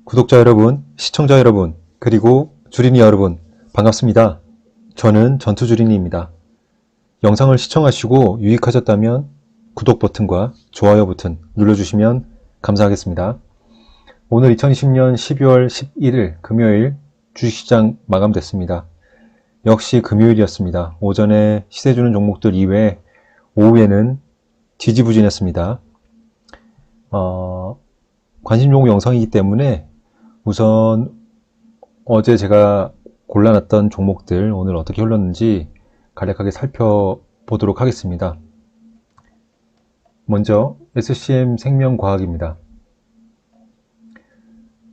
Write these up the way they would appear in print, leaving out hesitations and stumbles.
구독자 여러분, 시청자 여러분, 그리고 주린이 여러분, 반갑습니다. 저는 전투주린이입니다. 영상을 시청하시고 유익하셨다면 구독 버튼과 좋아요 버튼 눌러주시면 감사하겠습니다. 오늘 2020년 12월 11일 금요일 주식시장 마감됐습니다. 역시 금요일이었습니다. 오전에 시세 주는 종목들 이외에 오후에는 지지부진했습니다. 관심 종목 영상이기 때문에 우선 어제 제가 골라놨던 종목들 오늘 어떻게 흘렀는지 간략하게 살펴보도록 하겠습니다. 먼저 SCM 생명과학입니다.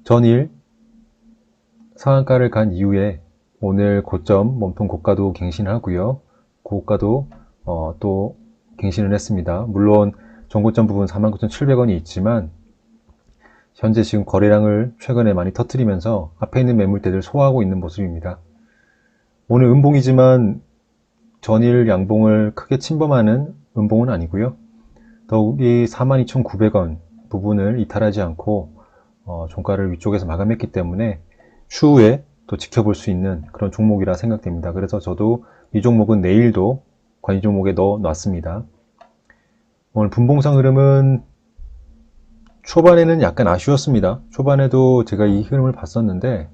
전일 상한가를 간 이후에 오늘 고점 몸통 고가도 갱신하고요. 고가도 또 갱신을 했습니다. 물론 전고점 부분 49,700원이 있지만 현재 지금 거래량을 최근에 많이 터뜨리면서 앞에 있는 매물대들 소화하고 있는 모습입니다. 오늘 음봉이지만 전일 양봉을 크게 침범하는 음봉은 아니고요. 더욱이 42,900원 부분을 이탈하지 않고 종가를 위쪽에서 마감했기 때문에 추후에 또 지켜볼 수 있는 그런 종목이라 생각됩니다. 그래서 저도 이 종목은 내일도 관심 종목에 넣어 놨습니다. 오늘 분봉상 흐름은 초반에는 약간 아쉬웠습니다. 초반에도 제가 이 흐름을 봤었는데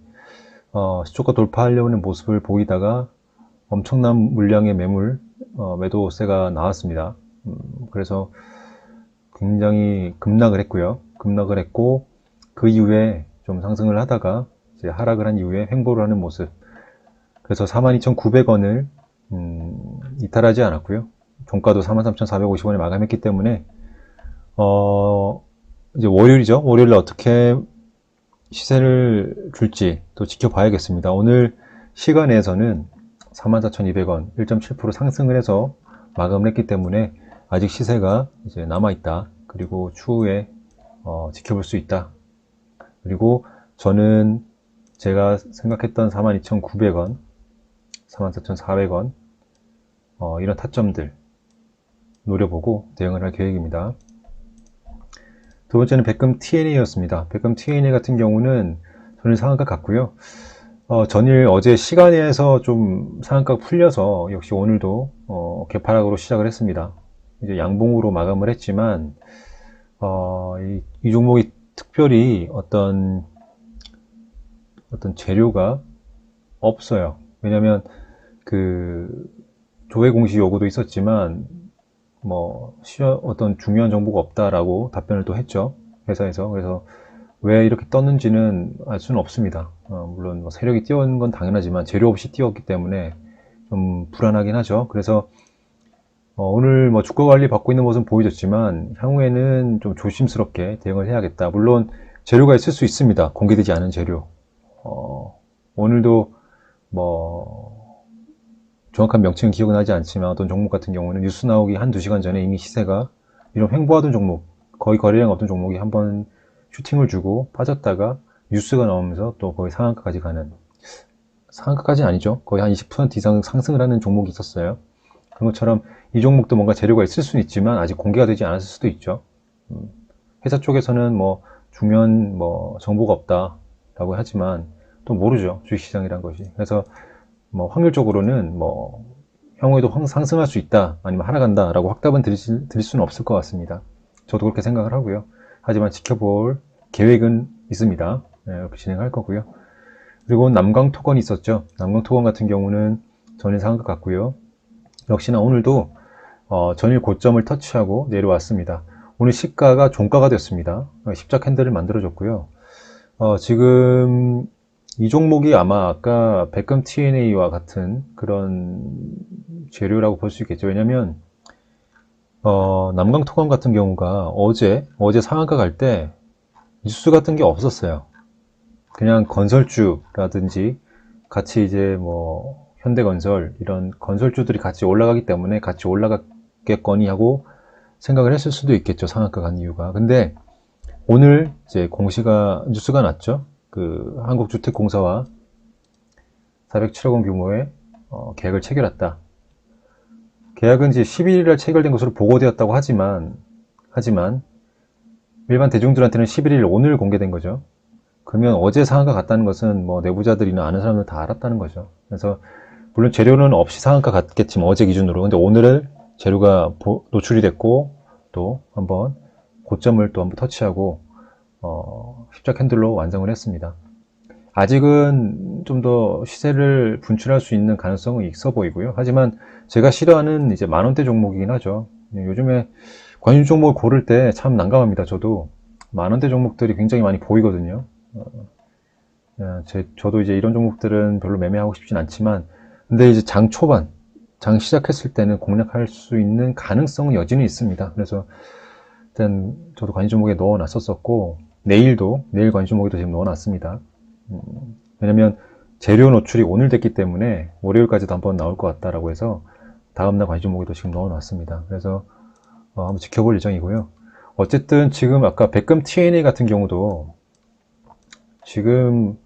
시초가 돌파하려는 모습을 보이다가 엄청난 물량의 매물 매도세가 나왔습니다. 그래서 굉장히 급락을 했고요. 급락을 했고 그 이후에 좀 상승을 하다가 이제 하락을 한 이후에 횡보를 하는 모습. 그래서 42,900원을 이탈하지 않았고요. 종가도 43,450원에 마감했기 때문에 이제 월요일이죠. 월요일에 어떻게 시세를 줄지 또 지켜봐야겠습니다. 오늘 시간에서는 44,200원 1.7% 상승을 해서 마감을 했기 때문에 아직 시세가 이제 남아있다. 그리고 추후에 지켜볼 수 있다. 그리고 저는 제가 생각했던 42,900원 44,400원 이런 타점들 노려보고 대응을 할 계획입니다. 두 번째는 백금 TNA였습니다. 백금 TNA 같은 경우는 전일 상한가 갔고요. 전일 어제 시간에서 좀 상한가가 풀려서 역시 오늘도 개파락으로 시작을 했습니다. 이제 양봉으로 마감을 했지만 이 종목이 특별히 어떤 재료가 없어요. 왜냐면 그 조회 공시 요구도 있었지만 어떤 중요한 정보가 없다라고 답변을 또 했죠. 회사에서. 그래서 왜 이렇게 떴는지는 알 수는 없습니다. 물론 세력이 띄운 건 당연하지만 재료 없이 띄웠기 때문에 좀 불안하긴 하죠. 그래서 오늘 주가 관리 받고 있는 모습은 보여줬지만 향후에는 좀 조심스럽게 대응을 해야겠다. 물론 재료가 있을 수 있습니다. 공개되지 않은 재료. 오늘도 정확한 명칭은 기억은 나지 않지만 어떤 종목 같은 경우는 뉴스 나오기 한두 시간 전에 이미 시세가 이런 횡보하던 종목, 거의 거래량 없던 종목이 한번 슈팅을 주고 빠졌다가 뉴스가 나오면서 또 거의 상한가까지 가는, 상한가까지는 아니죠. 거의 한 20% 이상 상승을 하는 종목이 있었어요. 그런 것처럼 이 종목도 뭔가 재료가 있을 수는 있지만 아직 공개가 되지 않았을 수도 있죠. 회사 쪽에서는 중요한 정보가 없다라고 하지만 또 모르죠. 주식시장이란 것이. 그래서 확률적으로는 향후에도 상승할 수 있다 아니면 하락한다 라고 확답은 드릴 수는 없을 것 같습니다. 저도 그렇게 생각을 하고요. 하지만 지켜볼 계획은 있습니다. 네, 이렇게 진행할 거고요. 그리고 남광토건이 있었죠. 남광토건 같은 경우는 전일 상한가 같고요. 역시나 오늘도 전일 고점을 터치하고 내려왔습니다. 오늘 시가가 종가가 됐습니다. 십자 캔들을 만들어줬고요. 지금 이 종목이 아마 아까 백금 TNA와 같은 그런 재료라고 볼 수 있겠죠. 왜냐면 남강토건 같은 경우가 어제 상한가 갈 때 뉴스 같은 게 없었어요. 그냥 건설주라든지 같이 이제 현대건설 이런 건설주들이 같이 올라가기 때문에 같이 올라가겠거니 하고 생각을 했을 수도 있겠죠. 상한가 간 이유가. 근데 오늘 이제 뉴스가 났죠. 그 한국주택공사와 407억 원 규모의 계약을 체결했다. 계약은 이제 11일날 체결된 것으로 보고되었다고 하지만 일반 대중들한테는 11일 오늘 공개된 거죠. 그러면 어제 상한가 갔다는 것은 뭐 내부자들이나 아는 사람들 다 알았다는 거죠. 그래서 물론 재료는 없이 상한가 갔겠지만 어제 기준으로. 근데 오늘은 재료가 노출이 됐고 또 한번 고점을 또 한번 터치하고 십자 캔들로 완성을 했습니다. 아직은 좀 더 시세를 분출할 수 있는 가능성은 있어 보이고요. 하지만 제가 싫어하는 이제 만원대 종목이긴 하죠. 요즘에 관심 종목을 고를 때 참 난감합니다. 저도 만원대 종목들이 굉장히 많이 보이거든요. 저도 이제 이런 종목들은 별로 매매하고 싶진 않지만, 근데 이제 장 초반, 장 시작했을 때는 공략할 수 있는 가능성은 여전히 있습니다. 그래서 일단 저도 관심 종목에 넣어놨었고, 내일 관심 종목에도 지금 넣어놨습니다. 왜냐면 재료 노출이 오늘 됐기 때문에 월요일까지도 한번 나올 것 같다라고 해서 다음날 관심 종목에도 지금 넣어놨습니다. 그래서 한번 지켜볼 예정이고요. 어쨌든 지금 아까 백금 TNA 같은 경우도 지금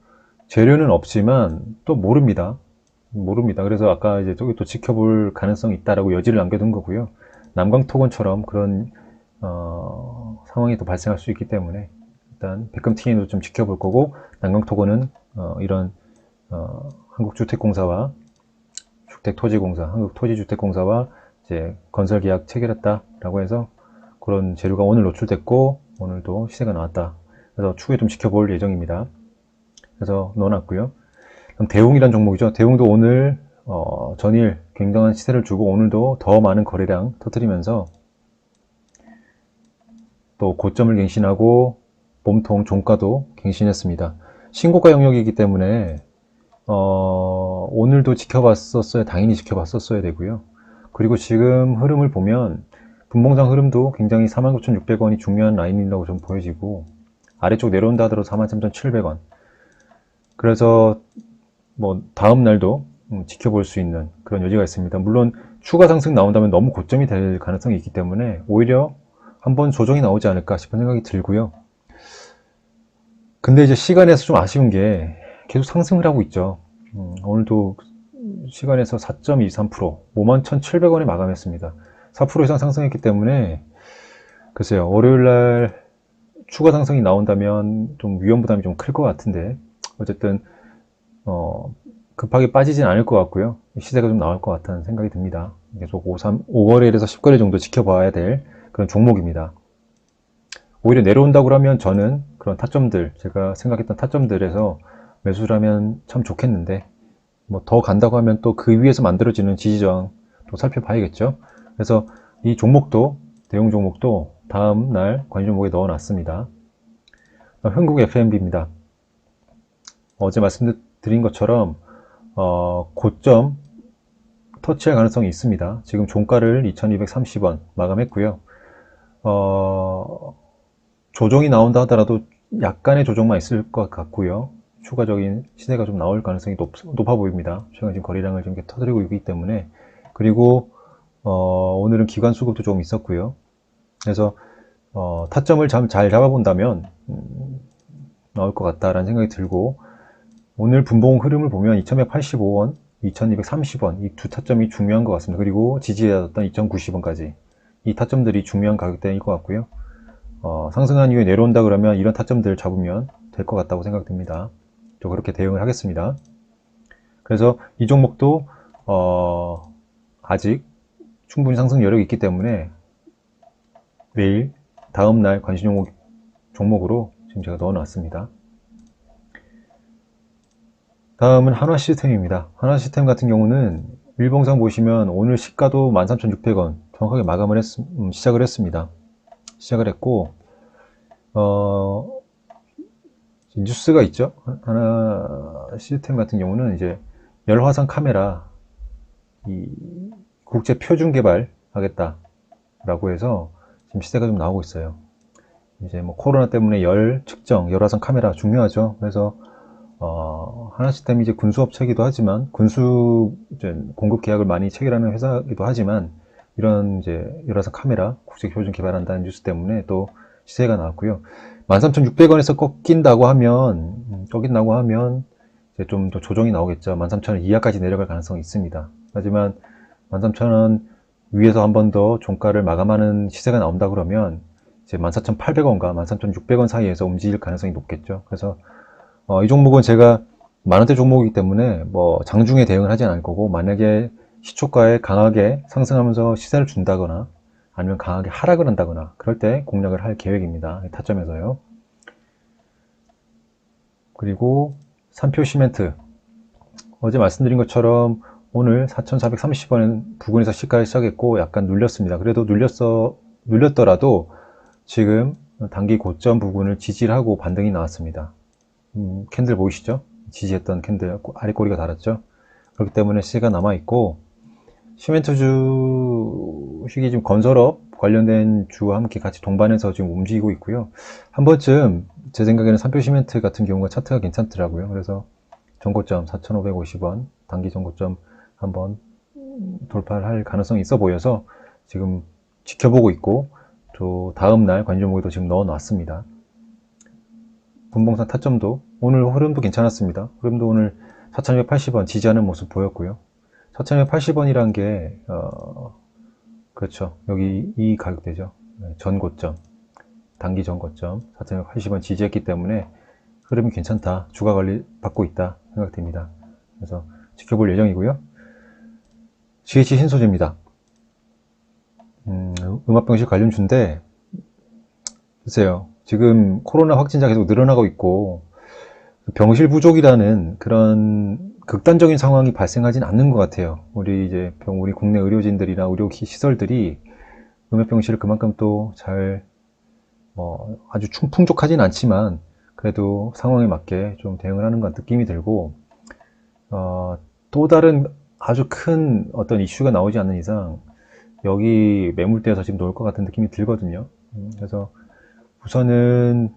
재료는 없지만 또 모릅니다. 그래서 아까 이제 저기 또 지켜볼 가능성이 있다라고 여지를 남겨둔 거고요. 남광토건처럼 그런 상황이 또 발생할 수 있기 때문에 일단 백금 TN도 좀 지켜볼 거고, 남광토건은 이런 한국주택공사와 주택토지공사, 한국토지주택공사와 이제 건설계약 체결했다라고 해서 그런 재료가 오늘 노출됐고 오늘도 시세가 나왔다. 그래서 추후에 좀 지켜볼 예정입니다. 그래서 넣어놨고요. 그럼 대웅이란 종목이죠. 대웅도 오늘 전일 굉장한 시세를 주고 오늘도 더 많은 거래량 터뜨리면서 또 고점을 갱신하고 몸통 종가도 갱신했습니다. 신고가 영역이기 때문에 오늘도 당연히 지켜봤었어야 되고요. 그리고 지금 흐름을 보면 분봉상 흐름도 굉장히 49,600원이 중요한 라인이라고 좀 보여지고, 아래쪽 내려온다 하더라도 43,700원. 그래서 뭐 다음 날도 지켜볼 수 있는 그런 여지가 있습니다. 물론 추가 상승 나온다면 너무 고점이 될 가능성이 있기 때문에 오히려 한번 조정이 나오지 않을까 싶은 생각이 들고요. 근데 이제 시간에서 좀 아쉬운 게 계속 상승을 하고 있죠. 오늘도 시간에서 4.23%, 51,700원에 마감했습니다. 4% 이상 상승했기 때문에 글쎄요, 월요일날 추가 상승이 나온다면 좀 위험 부담이 좀 클 것 같은데, 어쨌든 급하게 빠지진 않을 것 같고요. 시세가 좀 나올 것 같다는 생각이 듭니다. 계속 5거래일에서 10거래 정도 지켜봐야 될 그런 종목입니다. 오히려 내려온다고 하면 저는 그런 타점들, 제가 생각했던 타점들에서 매수를 하면 참 좋겠는데, 뭐 더 간다고 하면 또 그 위에서 만들어지는 지지저항 또 살펴봐야겠죠. 그래서 이 종목도, 대형 종목도 다음 날 관심 종목에 넣어놨습니다. 흥국 FMB입니다. 어제 말씀드린 것처럼 고점 터치할 가능성이 있습니다. 지금 종가를 2,230원 마감했고요. 조정이 나온다 하더라도 약간의 조정만 있을 것 같고요. 추가적인 시세가 좀 나올 가능성이 높아 보입니다. 최근 지금 거래량을 좀 터뜨리고 있기 때문에. 그리고 오늘은 기관 수급도 좀 있었고요. 그래서 타점을 잘 잡아본다면 나올 것 같다라는 생각이 들고, 오늘 분봉 흐름을 보면 2185원, 2230원 이 두 타점이 중요한 것 같습니다. 그리고 지지해왔던 2090원까지 이 타점들이 중요한 가격대일 것 같고요. 상승한 이후에 내려온다 그러면 이런 타점들 잡으면 될 것 같다고 생각됩니다. 또 그렇게 대응을 하겠습니다. 그래서 이 종목도 아직 충분히 상승 여력이 있기 때문에 내일 다음날 관심 종목으로 지금 제가 넣어놨습니다. 다음은 한화시스템입니다. 한화시스템 같은 경우는 일봉상 보시면 오늘 시가도 13,600원 정확하게 마감을 시작을 했습니다. 시작을 했고 뉴스가 있죠. 한화시스템 같은 경우는 이제 열화상 카메라 국제 표준 개발하겠다라고 해서 지금 시세가 좀 나오고 있어요. 이제 뭐 코로나 때문에 열 측정, 열화상 카메라 중요하죠. 그래서 한화시스템이 이제 군수업체이기도 하지만 군수 이제 공급 계약을 많이 체결하는 회사이기도 하지만, 이런 이제 열화상 카메라 국제 표준 개발한다는 뉴스 때문에 또 시세가 나왔고요. 13,600원에서 꺾인다고 하면 이제 좀 더 조정이 나오겠죠. 13,000원 이하까지 내려갈 가능성이 있습니다. 하지만 13,000원 위에서 한 번 더 종가를 마감하는 시세가 나온다 그러면 이제 14,800원과 13,600원 사이에서 움직일 가능성이 높겠죠. 그래서 이 종목은 제가 만원대 종목이기 때문에 뭐 장중에 대응을 하진 않을 거고, 만약에 시초가에 강하게 상승하면서 시세를 준다거나 아니면 강하게 하락을 한다거나 그럴 때 공략을 할 계획입니다. 타점에서요. 그리고 산표 시멘트, 어제 말씀드린 것처럼 오늘 4,430원 부근에서 시가를 시작했고 약간 눌렸습니다. 그래도 눌렸더라도 지금 단기 고점 부근을 지지하고 반등이 나왔습니다. 캔들 보이시죠? 지지했던 캔들 아래 꼬리가 달았죠. 그렇기 때문에 시세가 남아있고, 시멘트 주식이 지금 건설업 관련된 주와 함께 같이 동반해서 지금 움직이고 있고요. 한 번쯤 제 생각에는 산표 시멘트 같은 경우가 차트가 괜찮더라고요. 그래서 전고점 4,550원 단기 전고점 한번 돌파를 할 가능성이 있어 보여서 지금 지켜보고 있고, 또 다음날 관심종목에도 지금 넣어 놨습니다. 분봉상 타점도 오늘 흐름도 괜찮았습니다. 흐름도 오늘 4,280원 지지하는 모습 보였고요. 4,280원이란 게 그렇죠. 여기 이 가격대죠. 전고점, 단기 전고점 4,280원 지지했기 때문에 흐름이 괜찮다, 주가 관리 받고 있다 생각됩니다. 그래서 지켜볼 예정이고요. GH 신소재입니다. 음압병실 관련주인데, 글쎄요, 지금 코로나 확진자 계속 늘어나고 있고 병실 부족이라는 그런 극단적인 상황이 발생하진 않는 것 같아요. 우리 국내 의료진들이나 의료 시설들이 음압병실을 그만큼 또 잘, 아주 풍족하진 않지만 그래도 상황에 맞게 좀 대응을 하는 것 느낌이 들고, 또 다른 아주 큰 어떤 이슈가 나오지 않는 이상 여기 매물대에서 지금 놓을 것 같은 느낌이 들거든요. 그래서 우선은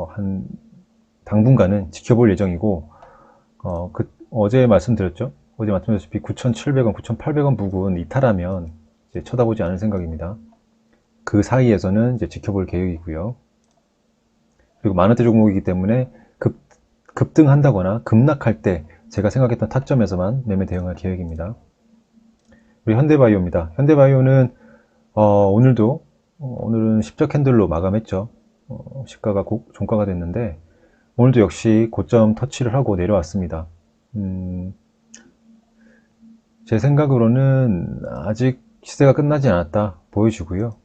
한 당분간은 지켜볼 예정이고, 어제 말씀드렸죠. 어제 말씀드렸다시피 9,700원, 9,800원 부근 이탈하면 이제 쳐다보지 않을 생각입니다. 그 사이에서는 이제 지켜볼 계획이고요. 그리고 만원대 종목이기 때문에 급등한다거나 급락할 때 제가 생각했던 타점에서만 매매 대응할 계획입니다. 우리 현대바이오입니다. 현대바이오는 오늘은 십자 캔들로 마감했죠. 시가가 종가가 됐는데 오늘도 역시 고점 터치를 하고 내려왔습니다. 제 생각으로는 아직 시세가 끝나지 않았다 보여지고요.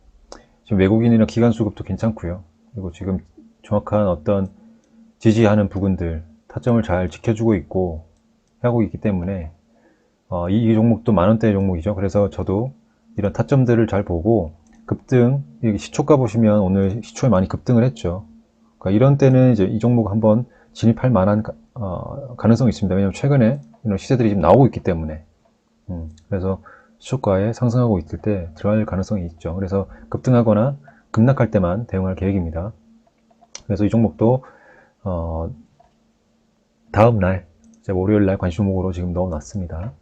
지금 외국인이나 기관 수급도 괜찮고요. 그리고 지금 정확한 어떤 지지하는 부분들 타점을 잘 지켜주고 있고 하고 있기 때문에 이 종목도 만원대 종목이죠. 그래서 저도 이런 타점들을 잘 보고 급등, 시초가 보시면 오늘 시초에 많이 급등을 했죠. 그러니까 이런 때는 이제 이 종목 한번 진입할 만한 가능성이 있습니다. 왜냐하면 최근에 이런 시세들이 지금 나오고 있기 때문에. 그래서 시초가에 상승하고 있을 때 들어갈 가능성이 있죠. 그래서 급등하거나 급락할 때만 대응할 계획입니다. 그래서 이 종목도 다음날 월요일날 관심 종목으로 지금 넣어놨습니다.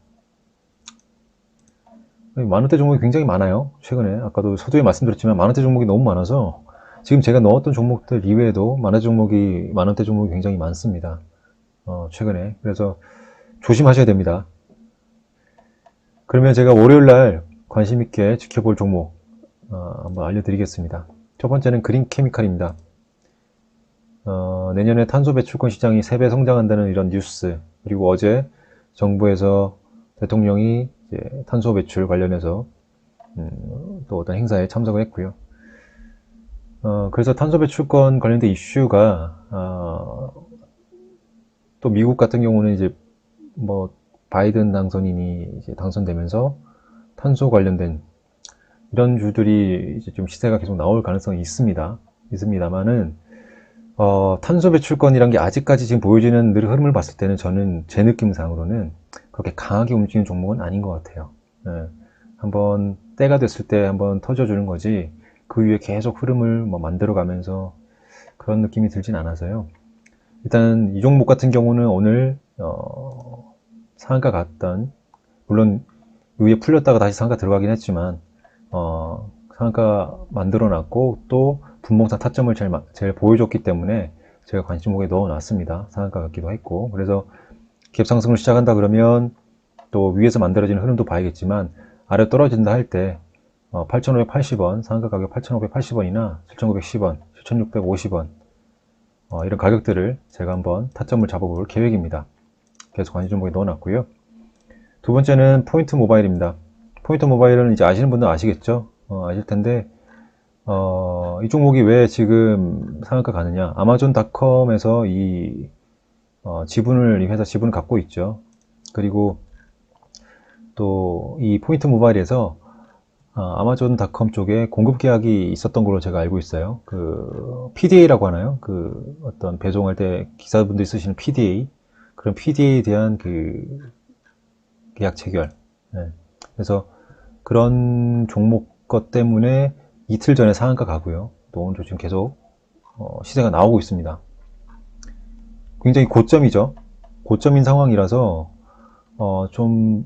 만원대 종목이 굉장히 많아요. 최근에 아까도 서두에 말씀드렸지만 만원대 종목이 너무 많아서 지금 제가 넣었던 종목들 이외에도 만원대 종목이 굉장히 많습니다. 최근에. 그래서 조심하셔야 됩니다. 그러면 제가 월요일날 관심 있게 지켜볼 종목 한번 알려드리겠습니다. 첫 번째는 그린케미칼입니다. 내년에 탄소 배출권 시장이 3배 성장한다는 이런 뉴스, 그리고 어제 정부에서 대통령이 이제 탄소 배출 관련해서 또 어떤 행사에 참석을 했고요. 그래서 탄소 배출권 관련된 이슈가 또 미국 같은 경우는 이제 바이든 당선인이 이제 당선되면서 탄소 관련된 이런 주들이 이제 좀 시세가 계속 나올 가능성이 있습니다만은 탄소 배출권이란 게 아직까지 지금 보여지는 흐름을 봤을 때는 저는 제 느낌상으로는 그렇게 강하게 움직이는 종목은 아닌 것 같아요. 한번 때가 됐을 때 한번 터져주는 거지 그 위에 계속 흐름을 만들어가면서 그런 느낌이 들진 않아서요. 일단 이 종목 같은 경우는 오늘 상한가 갔던, 물론 위에 풀렸다가 다시 상한가 들어가긴 했지만 상한가 만들어놨고 또 분봉상 타점을 제일 보여줬기 때문에 제가 관심목에 넣어놨습니다. 상한가 같기도 했고, 그래서 갭상승을 시작한다 그러면 또 위에서 만들어지는 흐름도 봐야겠지만 아래 떨어진다 할 때 8,580원, 상한가 가격 8,580원이나 7,910원, 7,650원 이런 가격들을 제가 한번 타점을 잡아볼 계획입니다. 그래서 관심 종목에 넣어놨고요. 두 번째는 포인트 모바일입니다. 포인트 모바일은 이제 아시는 분들은 아시겠죠? 아실 텐데, 이 종목이 왜 지금 상한가 가느냐? 아마존닷컴에서 이 지분을, 이 회사 지분을 갖고 있죠. 그리고 또 이 포인트 모바일에서 아마존닷컴 쪽에 공급 계약이 있었던 걸로 제가 알고 있어요. 그 PDA라고 하나요? 그 어떤 배송할 때 기사분들이 쓰시는 PDA, 그런 PDA에 대한 그 계약 체결. 네. 그래서 그런 종목 것 때문에 이틀 전에 상한가 가고요. 또 오늘도 지금 계속 시세가 나오고 있습니다. 굉장히 고점이죠. 고점인 상황이라서 좀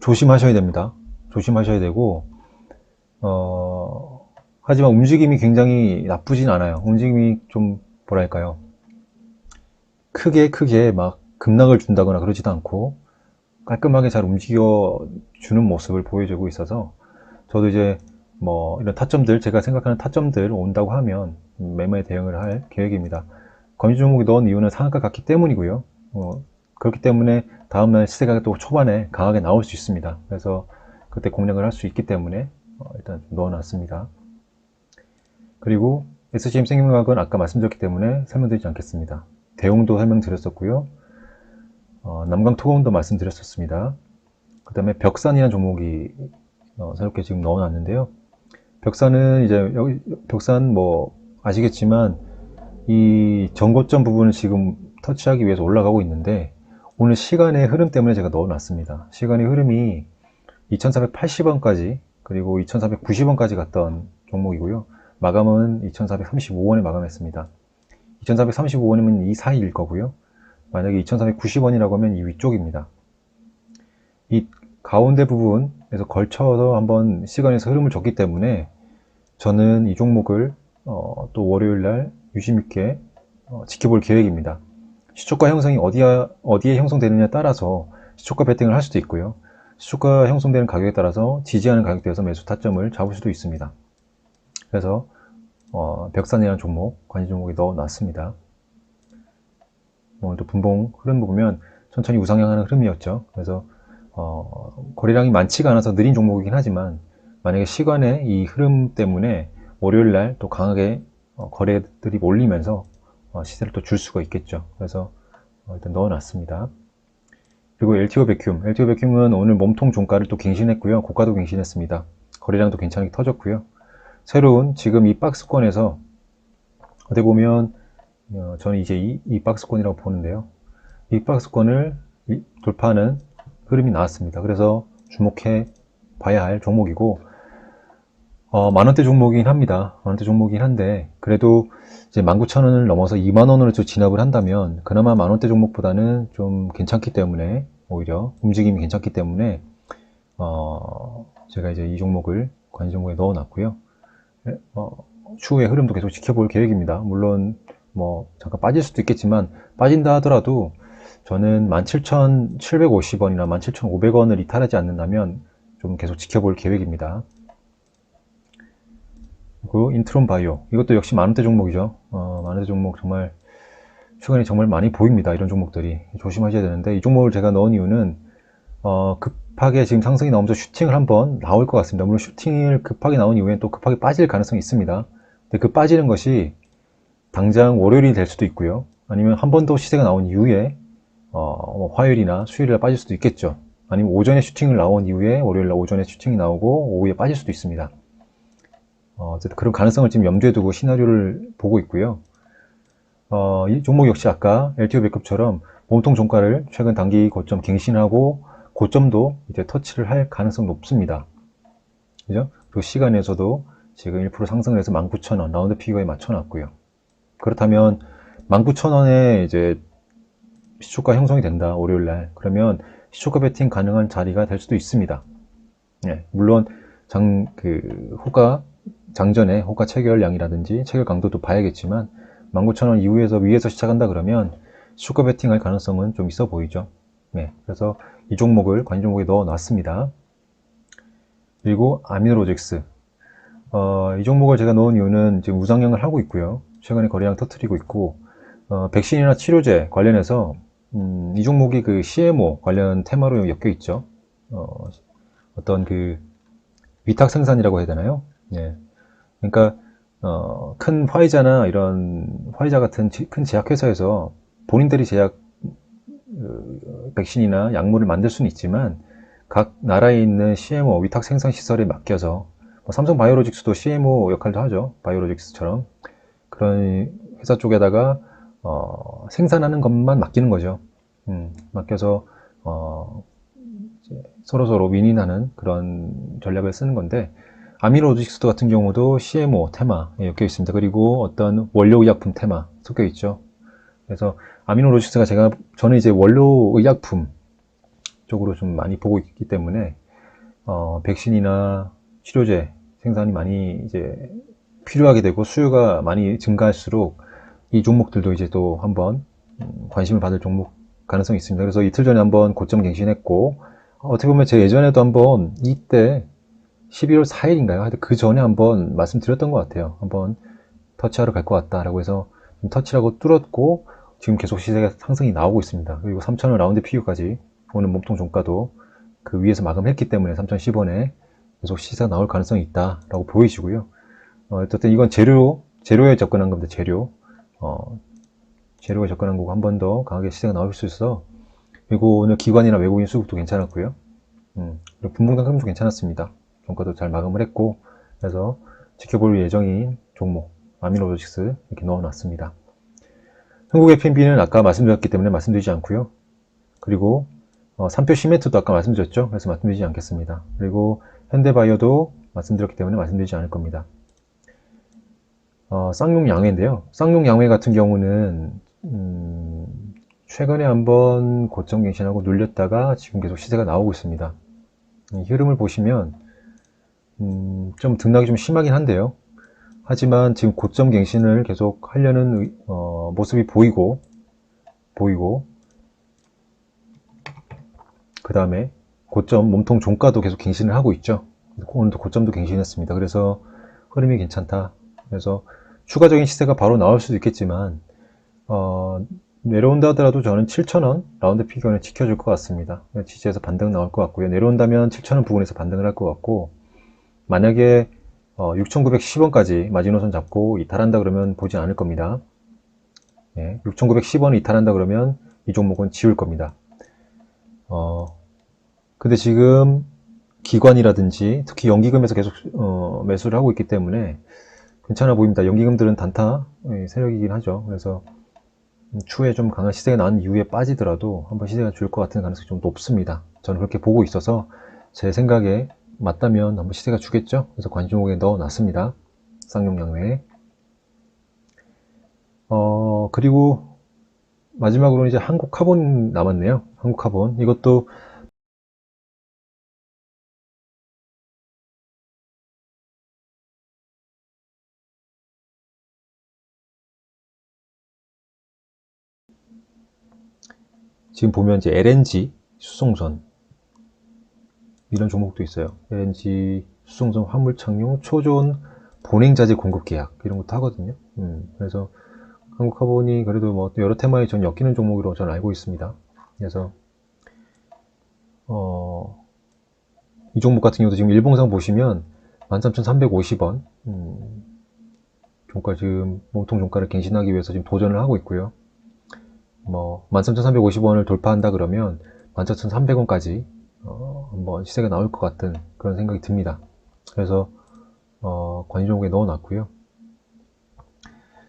조심하셔야 됩니다. 조심하셔야 되고 하지만 움직임이 굉장히 나쁘진 않아요. 움직임이 좀 뭐랄까요, 크게 막 급락을 준다거나 그러지도 않고 깔끔하게 잘 움직여 주는 모습을 보여주고 있어서 저도 이제 뭐 이런 타점들, 제가 생각하는 타점들 온다고 하면 매매에 대응을 할 계획입니다. 검지 종목이 넣은 이유는 상한가 같기 때문이고요. 그렇기 때문에 다음날 시세가 또 초반에 강하게 나올 수 있습니다. 그래서 그때 공략을 할 수 있기 때문에 일단 넣어놨습니다. 그리고 SCM 생명과학은 아까 말씀드렸기 때문에 설명드리지 않겠습니다. 대웅도 설명드렸었고요. 남강토공도 말씀드렸었습니다. 그 다음에 벽산이라는 종목이 새롭게 지금 넣어놨는데요. 벽산은 이제 여기 벽산 뭐 아시겠지만 이 전고점 부분을 지금 터치하기 위해서 올라가고 있는데 오늘 시간의 흐름 때문에 제가 넣어놨습니다. 시간의 흐름이 2480원까지 그리고 2490원까지 갔던 종목이고요. 마감은 2435원에 마감했습니다. 2435원이면 이 사이일 거고요. 만약에 2490원이라고 하면 이 위쪽입니다. 이 가운데 부분에서 걸쳐서 한번 시간에서 흐름을 줬기 때문에 저는 이 종목을 또 월요일날 유심 있게 지켜볼 계획입니다. 시초가 형성이 어디에 형성되느냐에 따라서 시초가 베팅을 할 수도 있고요. 시초가 형성되는 가격에 따라서 지지하는 가격대에서 매수 타점을 잡을 수도 있습니다. 그래서 벽산이라는 종목, 관심 종목에 넣어놨습니다. 오늘도 분봉 흐름 보면 천천히 우상향하는 흐름이었죠. 그래서 거래량이 많지가 않아서 느린 종목이긴 하지만 만약에 시간의 이 흐름 때문에 월요일날 또 강하게 거래들이 몰리면서 시세를 또 줄 수가 있겠죠. 그래서 일단 넣어놨습니다. 그리고 LTO 백큐음은 오늘 몸통 종가를 또 갱신했고요. 고가도 갱신했습니다. 거래량도 괜찮게 터졌고요. 새로운 지금 이 박스권에서 어떻게 보면 저는 이제 이 박스권이라고 보는데요. 이 박스권을 돌파하는 흐름이 나왔습니다. 그래서 주목해 봐야 할 종목이고 만원대 종목이긴 합니다. 만원대 종목이긴 한데 그래도 이제 19,000원을 넘어서 20,000원으로 좀 진압을 한다면 그나마 만원대 종목보다는 좀 괜찮기 때문에 오히려 움직임이 괜찮기 때문에 제가 이제 이 종목을 관심 종목에 넣어놨고요. 추후의 흐름도 계속 지켜볼 계획입니다. 물론 뭐 잠깐 빠질 수도 있겠지만 빠진다 하더라도 저는 17,750원이나 17,500원을 이탈하지 않는다면 좀 계속 지켜볼 계획입니다. 그리고 인트론 바이오, 이것도 역시 만원대 종목이죠. 만원대 종목 정말 최근에 정말 많이 보입니다. 이런 종목들이 조심하셔야 되는데 이 종목을 제가 넣은 이유는 급하게 지금 상승이 나오면서 슈팅을 한번 나올 것 같습니다. 물론 슈팅을 급하게 나온 이후에 또 급하게 빠질 가능성이 있습니다. 근데 그 빠지는 것이 당장 월요일이 될 수도 있고요. 아니면 한 번 더 시세가 나온 이후에 화요일이나 수요일에 빠질 수도 있겠죠. 아니면 오전에 슈팅을 나온 이후에 월요일날 오전에 슈팅이 나오고 오후에 빠질 수도 있습니다. 어쨌든 그런 가능성을 지금 염두에 두고 시나리오를 보고 있고요. 이 종목 역시 아까 LTO 백급처럼 몸통 종가를 최근 단기 고점 갱신하고 고점도 이제 터치를 할 가능성이 높습니다. 그죠? 그 시간에서도 지금 1% 상승을 해서 19,000원 라운드 피겨에 맞춰놨고요. 그렇다면 19,000원에 이제 시초가 형성이 된다, 월요일날. 그러면 시초가 베팅 가능한 자리가 될 수도 있습니다. 예, 물론 장전에 호가 체결량이라든지 체결 강도도 봐야겠지만 19,000원 이후에서 위에서 시작한다 그러면 시초가 베팅할 가능성은 좀 있어 보이죠. 네, 그래서 이 종목을 관심 종목에 넣어 놨습니다. 그리고 아미노로직스, 이 종목을 제가 넣은 이유는 지금 우상향을 하고 있고요. 최근에 거래량 터트리고 있고 백신이나 치료제 관련해서 이 종목이 그 CMO 관련 테마로 엮여 있죠. 어떤 그 위탁 생산이라고 해야 되나요? 예. 그러니까 큰 화이자나 이런 화이자 같은 큰 제약회사에서 본인들이 제약 백신이나 약물을 만들 수는 있지만 각 나라에 있는 CMO 위탁 생산 시설에 맡겨서 삼성 바이오로직스도 CMO 역할도 하죠. 바이오로직스처럼 그런 회사 쪽에다가 생산하는 것만 맡기는 거죠. 맡겨서 서로서로 윈윈하는 그런 전략을 쓰는 건데 아미노로직스 같은 경우도 CMO 테마에 엮여 있습니다. 그리고 어떤 원료의약품 테마 섞여 있죠. 그래서 아미노로직스가 저는 이제 원료의약품 쪽으로 좀 많이 보고 있기 때문에 백신이나 치료제 생산이 많이 이제 필요하게 되고 수요가 많이 증가할수록 이 종목들도 이제 또 한번 관심을 받을 종목 가능성이 있습니다. 그래서 이틀 전에 한번 고점 갱신했고 어떻게 보면 제가 예전에도 한번 이때 12월 4일인가요? 하여튼 그 전에 한번 말씀드렸던 것 같아요. 한번 터치하러 갈 것 같다라고 해서 터치하고 뚫었고 지금 계속 시세가 상승이 나오고 있습니다. 그리고 3,000원 라운드 피규까지 오늘 몸통 종가도 그 위에서 마감했기 때문에 3,010원에 계속 시세가 나올 가능성이 있다라고 보이시고요. 어쨌든 이건 재료에 접근한 겁니다. 재료에 접근한 거고 한 번 더 강하게 시세가 나올 수 있어. 그리고 오늘 기관이나 외국인 수급도 괜찮았고요. 그리고 분봉당 흐름도 괜찮았습니다. 종가도 잘 마감을 했고 그래서 지켜볼 예정인 종목 아미노로직스 이렇게 넣어놨습니다. 한국 F&B는 아까 말씀드렸기 때문에 말씀드리지 않고요. 그리고 3표 시멘트도 아까 말씀드렸죠. 그래서 말씀드리지 않겠습니다. 그리고 현대바이오도 말씀드렸기 때문에 말씀드리지 않을 겁니다. 쌍용양회인데요. 쌍용양회 같은 경우는 최근에 한번 고점 갱신하고 눌렸다가 지금 계속 시세가 나오고 있습니다. 이 흐름을 보시면 좀 등락이 좀 심하긴 한데요. 하지만 지금 고점 갱신을 계속 하려는 모습이 보이고 그 다음에 고점 몸통 종가도 계속 갱신을 하고 있죠. 오늘도 고점도 갱신했습니다. 그래서 흐름이 괜찮다. 그래서 추가적인 시세가 바로 나올 수도 있겠지만 내려온다 하더라도 저는 7,000원 라운드 피겨는 지켜줄 것 같습니다. 지지에서 반등 나올 것 같고요. 내려온다면 7,000원 부근에서 반등을 할 것 같고 만약에 6,910원까지 마지노선 잡고 이탈한다 그러면 보지 않을 겁니다. 6,910원을 이탈한다 그러면 이 종목은 지울 겁니다. 근데 지금 기관이라든지 특히 연기금에서 계속 매수를 하고 있기 때문에 괜찮아 보입니다. 연기금들은 단타 세력이긴 하죠. 그래서 추후에 좀 강한 시세가 난 이후에 빠지더라도 한번 시세가 줄 것 같은 가능성이 좀 높습니다. 저는 그렇게 보고 있어서 제 생각에 맞다면 한번 시세가 주겠죠. 그래서 관심 종목에 넣어놨습니다. 쌍용양회. 그리고 마지막으로 이제 한국카본 남았네요. 한국카본 이것도 지금 보면 이제 LNG 수송선 이런 종목도 있어요. LNG 수송선 화물 착용 초존 본행자재 공급 계약 이런 것도 하거든요. 그래서 한국카본이 그래도 뭐 여러 테마에 전 엮이는 종목으로 저는 알고 있습니다. 그래서 이 종목 같은 경우도 지금 일봉상 보시면 13,350원 종가 지금 몸통 종가를 갱신하기 위해서 지금 도전을 하고 있고요. 13,350원을 돌파한다 그러면 14,300원까지 한번 시세가 나올 것 같은 그런 생각이 듭니다. 그래서 관심 종목에 넣어놨고요.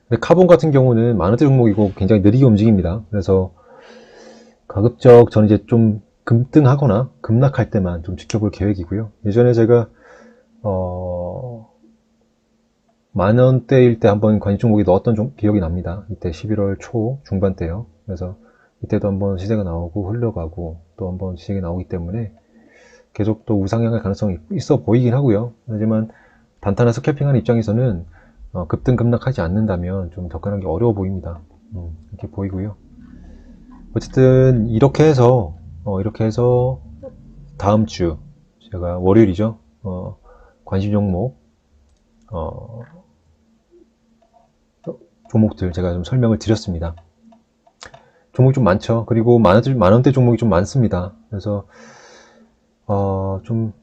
근데 카본 같은 경우는 만원대 종목이고 굉장히 느리게 움직입니다. 그래서 가급적 저는 이제 좀 급등하거나 급락할 때만 좀 지켜볼 계획이고요. 예전에 제가 만원대일 때 한번 관심 종목에 넣었던 기억이 납니다. 이때 11월 초 중반 때요. 그래서 이때도 한번 시세가 나오고 흘러가고 또 한번 시세가 나오기 때문에 계속 또 우상향할 가능성이 있어 보이긴 하고요. 하지만 단타나 스캘핑하는 입장에서는 급등 급락하지 않는다면 좀 접근하기 어려워 보입니다. 이렇게 보이고요. 어쨌든 이렇게 해서 다음 주 제가 월요일이죠. 관심 종목 종목들 제가 좀 설명을 드렸습니다. 종목이 좀 많죠. 그리고 만원대 종목이 좀 많습니다. 그래서 좀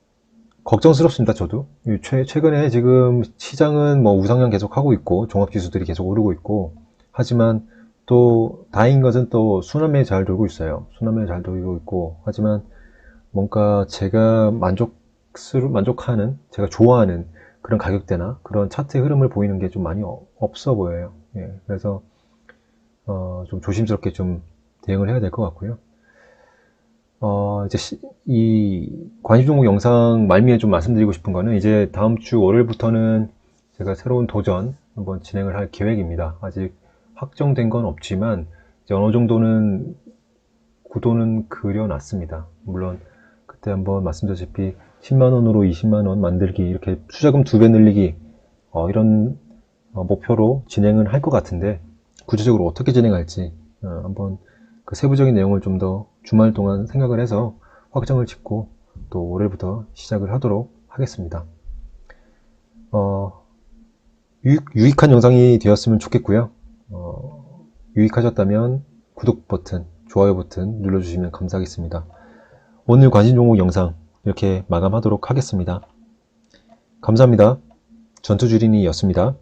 걱정스럽습니다. 저도 최근에 지금 시장은 뭐 우상향 계속 하고 있고 종합지수들이 계속 오르고 있고 하지만 또 다행인 것은 또 순환매에 잘 돌고 있어요. 순환매에 잘 돌고 있고 하지만 뭔가 제가 만족하는 제가 좋아하는 그런 가격대나 그런 차트의 흐름을 보이는 게 좀 많이 없어 보여요. 예, 그래서 좀 조심스럽게 좀 대응을 해야 될 것 같고요. 이제 이 관심 종목 영상 말미에 좀 말씀드리고 싶은 거는 이제 다음 주 월요일부터는 제가 새로운 도전 한번 진행을 할 계획입니다. 아직 확정된 건 없지만 이제 어느 정도는 구도는 그려놨습니다. 물론 그때 한번 말씀드렸다시피 10만원으로 20만원 만들기 이렇게 투자금 2배 늘리기 이런 목표로 진행을 할 것 같은데 구체적으로 어떻게 진행할지 한번 그 세부적인 내용을 좀 더 주말 동안 생각을 해서 확정을 짓고 또 월요일부터 시작을 하도록 하겠습니다. 유익한 영상이 되었으면 좋겠고요. 유익하셨다면 구독 버튼, 좋아요 버튼 눌러주시면 감사하겠습니다. 오늘 관심 종목 영상 이렇게 마감하도록 하겠습니다. 감사합니다. 전투주린이였습니다.